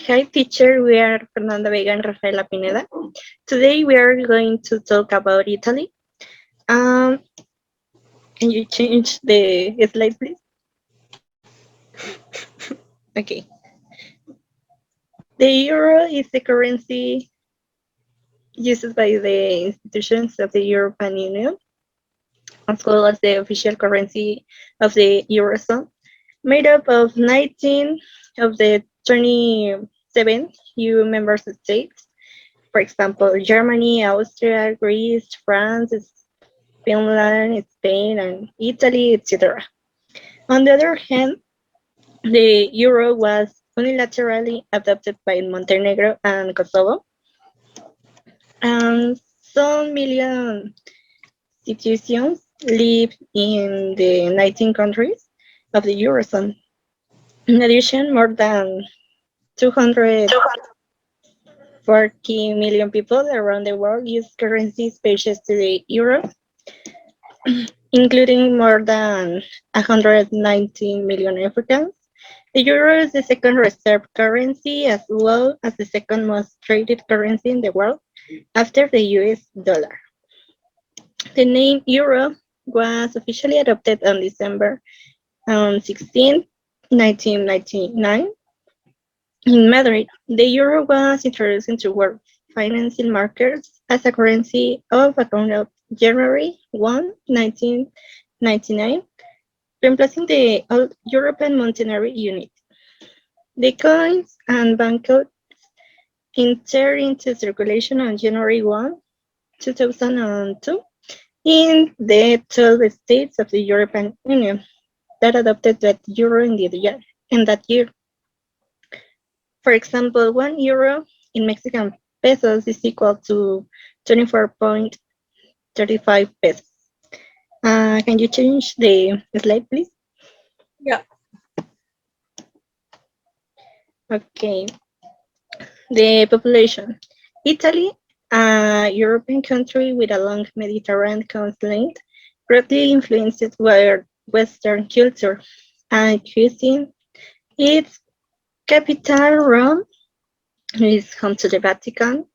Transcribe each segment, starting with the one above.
Hi teacher, we are Fernanda, Vega and Rafaela Pineda. Today we are going to talk about Italy. Um, can you change the slide please? Okay. The euro is the currency used by the institutions of the European Union, as well as the official currency of the Eurozone, made up of 19 of the 27 EU member states. For example, Germany, Austria, Greece, France, Finland, Spain, and Italy, etc. On the other hand, the euro was unilaterally adopted by Montenegro and Kosovo, and some million citizens live in the 19 countries of the Eurozone. In addition, more than 240 million people around the world use currencies pesos to the euro, including more than 119 million Africans. The euro is the second reserve currency as well as the second most traded currency in the world after the US dollar. The name euro was officially adopted on December 16, 1999 in Madrid. The euro was introduced into world financing markets as a currency of account of January 1, 1999, replacing the old European monetary unit. The coins and banknotes entered into circulation on January 1, 2002, in the 12 states of the European Union that adopted the euro in that year. For example, 1 euro in Mexican pesos is equal to 24.35 pesos. Can you change the slide, please? Yeah. Okay. The population. Italy, a European country with a long Mediterranean coastline, greatly influenced Western culture and cuisine. Its capital, Rome, is home to the Vatican,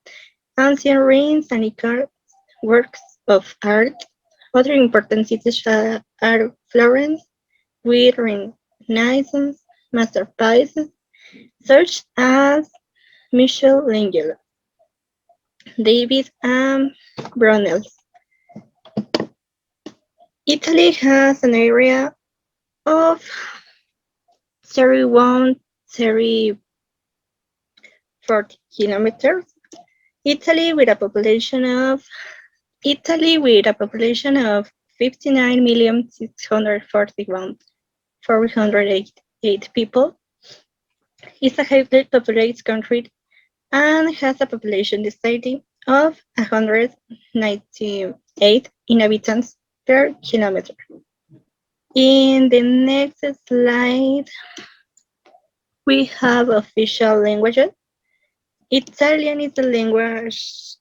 ancient ruins and iconic works of art. Other important cities are Florence, with Renaissance masterpieces such as Michelangelo, David and Brunel's. Italy has an area of 31,040 kilometers. Italy with a population of 59,641,488 people is a highly populated country and has a population density of 198 inhabitants per kilometer. In the next slide, we have official languages. Italian is the language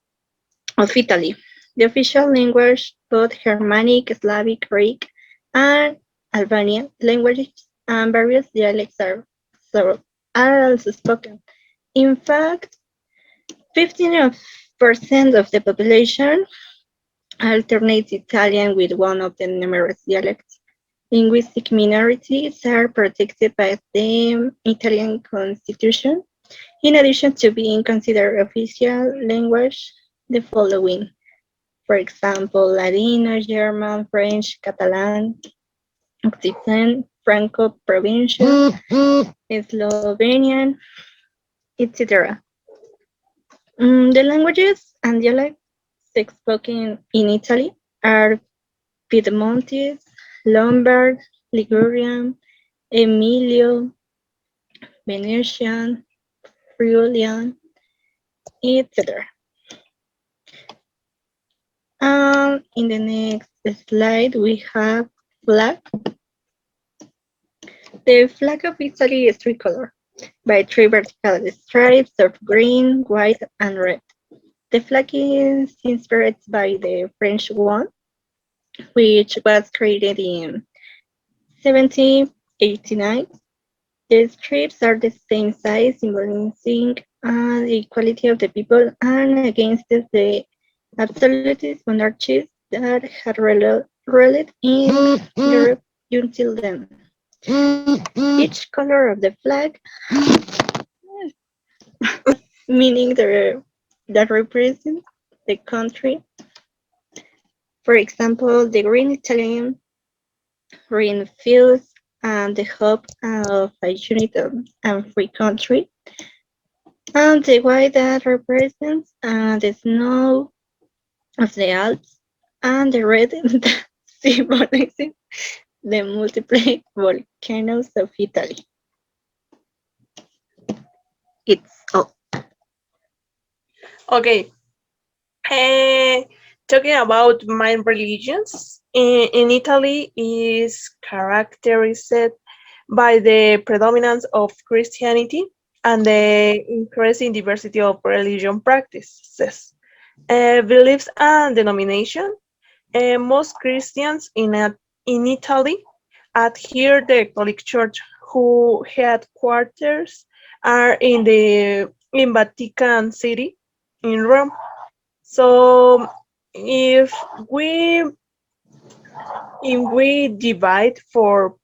of Italy. The official language, both Germanic, Slavic, Greek, and Albanian languages and various dialects are also spoken. In fact, 15% of the population alternates Italian with one of the numerous dialects. Linguistic minorities are protected by the Italian Constitution, in addition to being considered official language, the following. For example, Ladino, German, French, Catalan, Occitan, Franco-Provincial, Slovenian, etc. The languages and dialects spoken in Italy are Piedmontese, Lombard, Ligurian, Emilio, Venetian, Friulian, etc. In the next slide, we have flag. The flag of Italy is tricolor by three vertical stripes of green, white, and red. The flag is inspired by the French one, which was created in 1789 The strips are the same size, symbolizing the equality of the people and against the absolutist monarchies that had ruled in Europe until then. Each color of the flag meaning that represents the country. For example, the green Italian reinforces the hope of a united and free country, and the white that represents the snow of the Alps, and the red that symbolizes the multiple volcanoes of Italy. It's all. Okay, uh, talking about main religions, in Italy is characterized by the predominance of Christianity and the increasing diversity of religion practices, beliefs and denomination. Most Christians in Italy adhere the Catholic Church, whose headquarters are in Vatican City in Rome. So if we if we divide 4%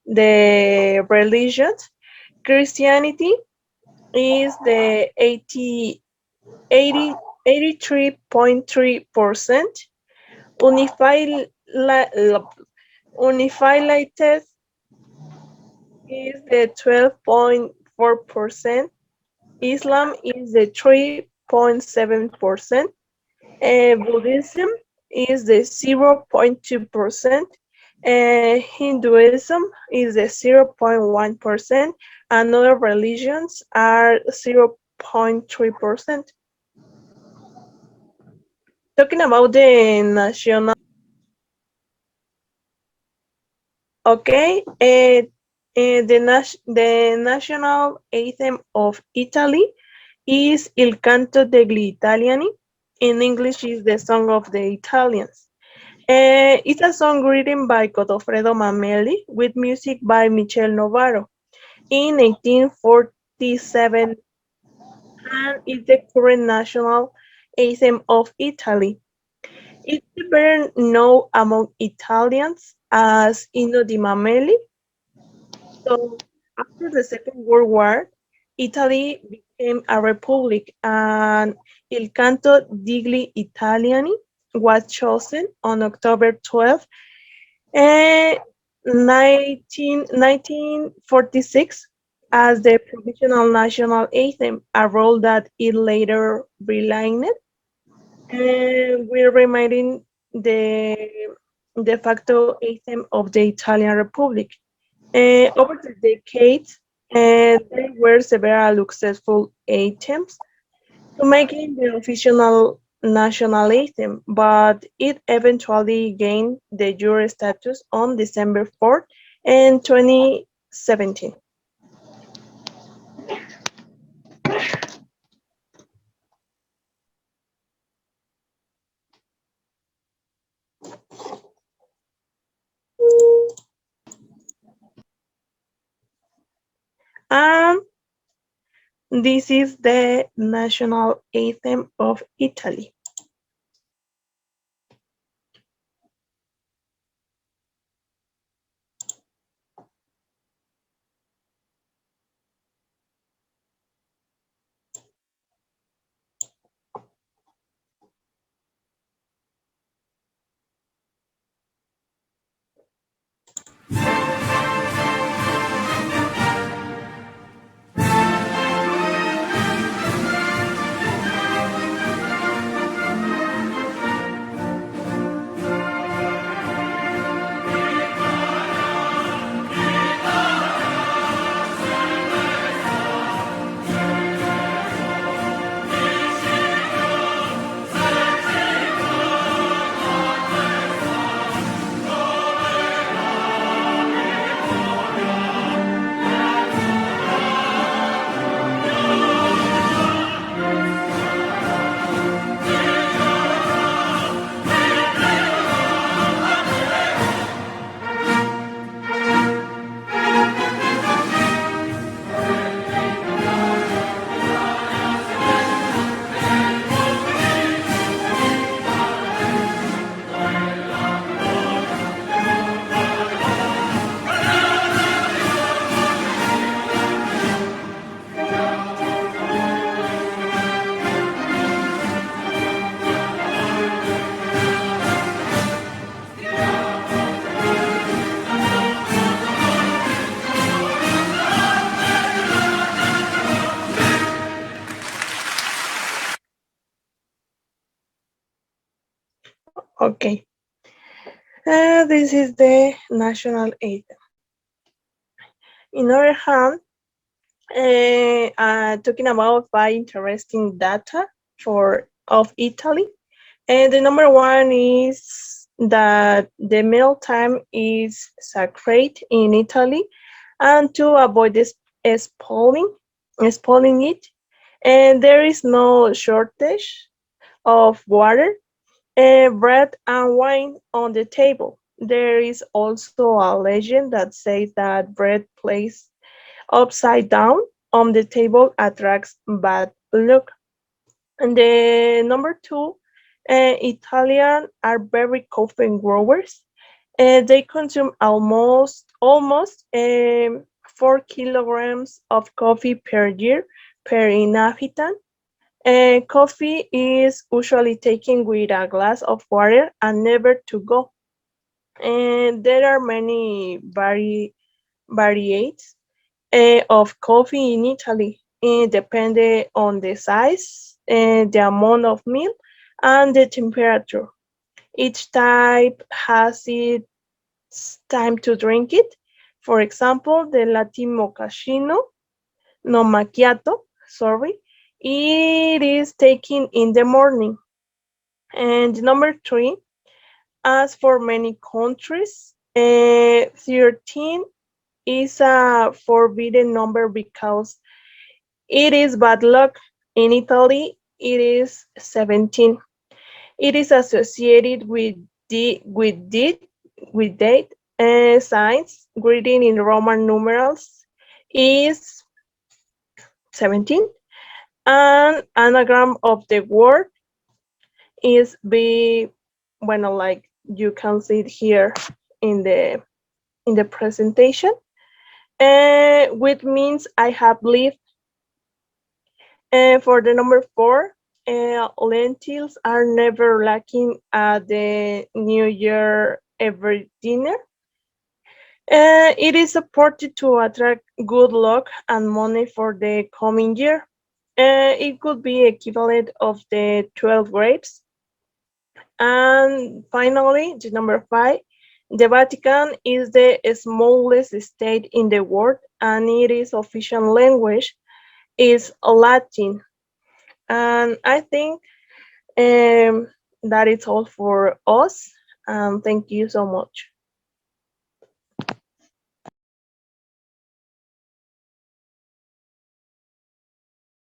the religions, Christianity is the 83.3%, unified unified is the 12.4%, Islam is the 3.7%, Buddhism is the 0.2%, Hinduism is the 0.1%, and other religions are 0.3%. Talking about the national, okay, the national anthem of Italy is Il canto degli italiani. In English, is the song of the Italians. It's a song written by Godofredo Mameli with music by Michel Novaro in 1847 and is the current national anthem of Italy. It's better known among Italians as Inno di Mameli. So after the Second World War, Italy became a republic and Il Canto degli Italiani was chosen on October 12, 1946 as the provisional national anthem, a role that it later relined, and we're reminding the de facto anthem of the Italian Republic. Over the decades, there were several successful attempts to make it the official national anthem, but it eventually gained the jure status on December 4th, 2017. And this is the national anthem of Italy. Okay, this is the national anthem. In other hand, talking about five interesting data for of Italy, and the number one is that the meal time is sacred in Italy, and to avoid this spoiling it, and there is no shortage of water, bread, and wine on the table. There is also a legend that says that bread placed upside down on the table attracts bad luck. And the number two, Italian are very coffee growers. They consume almost 4 kilograms of coffee per year per inhabitant. Coffee is usually taken with a glass of water and never to go. And there are many varieties of coffee in Italy, depending on the size, the amount of milk, and the temperature. Each type has its time to drink it. For example, the latte mochaccino, no macchiato, sorry, it is taken in the morning. And number three, as for many countries, 13 is a forbidden number because it is bad luck. In Italy, it is 17. It is associated with date signs. Greeting in Roman numerals is 17. An anagram of the word is B. Bueno, like you can see it here in the presentation, which means I have lived. For the number four, lentils are never lacking at the New Year every dinner. It is supported to attract good luck and money for the coming year. It could be equivalent of the 12 grapes. And finally, the number five, the Vatican is the smallest state in the world, and its official language is Latin. And I think that is all for us. Thank you so much.